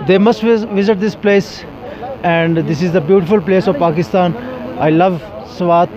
They must visit this place, and this is the beautiful place of Pakistan. I love Swat.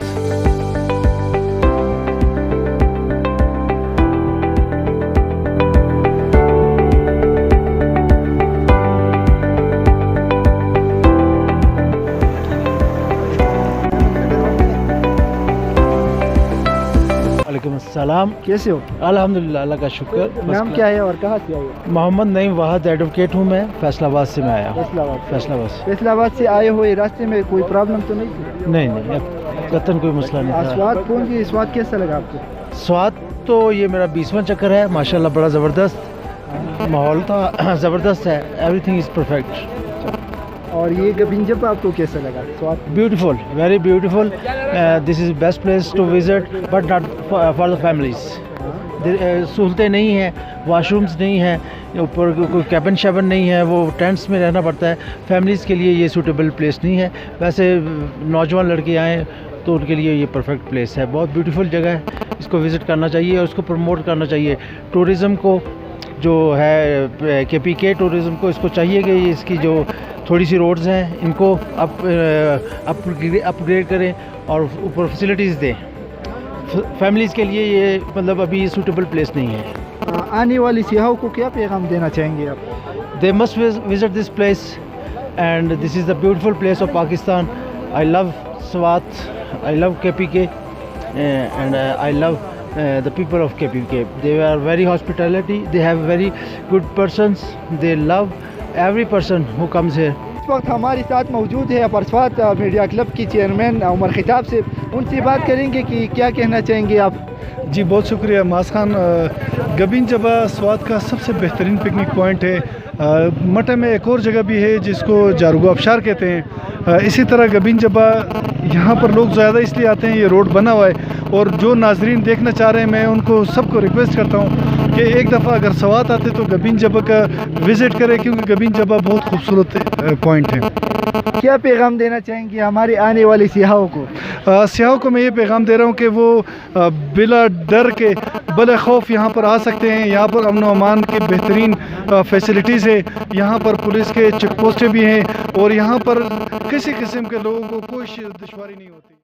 वालेकुम अस्सलाम। कैसे हो? अल्हम्दुलिल्लाह, अल्लाह का शुक्र। नाम क्या है और कहाँ से आए हो? मोहम्मद नईम वाहद एडवोकेट हूँ मैं, फैसलाबाद से मैं आया हूँ। फैसलाबाद से। फैसलाबाद से आए हुए रास्ते में कोई प्रॉब्लम तो नहीं थी? नहीं, कतन कोई मसला नहीं था। स्वाद पहुँच गई, स्वाद कैसा लगा आपको? स्वाद तो ये मेरा 20वां चक्कर है, माशाल्लाह बड़ा ज़बरदस्त माहौल था, ज़बरदस्त है, एवरीथिंग इज़ परफेक्ट। और ये गबिंजब आपको कैसा लगा? स्वाद beautiful, very beautiful. This is best place to visit, but not for the families. सहूलतें नहीं हैं, वाशरूम्स नहीं हैं, ऊपर कोई कैबिन शैबन नहीं है, वो टेंट्स में रहना पड़ता है। फैमिलीज़ के लिए ये सूटेबल प्लेस नहीं है। वैसे नौजवान लड़के आएँ तो उनके लिए ये परफेक्ट प्लेस है। बहुत ब्यूटीफुल जगह है, इसको विज़िट करना चाहिए और इसको प्रमोट करना चाहिए। टूरिज़म को जो है KPK टूरिज़म को इसको चाहिए कि इसकी जो थोड़ी सी रोड्स हैं इनको अपग्रेड करें और ऊपर फैसिलिटीज़ दें। फैमिलीज़ के लिए ये मतलब अभी सूटेबल प्लेस नहीं है। आने वाली सियाहों को क्या पैगाम देना चाहेंगे आप? They must visit this place, and this is the beautiful place of Pakistan. I love Swat, I love KPK, and I love the people of KPK. They are very hospitality, they have very good persons, they love every person who comes here. इस वक्त हमारे साथ मौजूद है परस्वात media club की chairman Umar खिताब से। उनसे बात करेंगे कि क्या कहना चाहेंगे आप? जी बहुत शुक्रिया मास खान। गबिंजबा स्वात का सबसे बेहतरीन पिकनिक पॉइंट है। मटे में एक और जगह भी है जिसको जारुगो आबशार कहते हैं। इसी तरह गबिंजबा यहाँ पर लोग ज़्यादा इसलिए आते हैं, ये रोड बना हुआ है। और जो नाजरीन देखना चाह रहे हैं, मैं उनको सबको रिक्वेस्ट करता हूँ कि एक दफ़ा अगर स्वात आते तो गबिंजबा का विज़िट करें, क्योंकि गबिंजबा बहुत खूबसूरत पॉइंट है। क्या पैगाम देना चाहेंगे हमारे आने वाले सियाहों को? सियाहों को मैं ये पैगाम दे रहा हूँ कि वो बिला डर के बले खौफ यहाँ पर आ सकते हैं। यहाँ पर अमन व अमान की बेहतरीन फैसिलिटीज़ है। यहाँ पर पुलिस के चेक पोस्टें भी हैं और यहाँ पर किसी किस्म के लोगों को कोई दुश्वारी नहीं होती।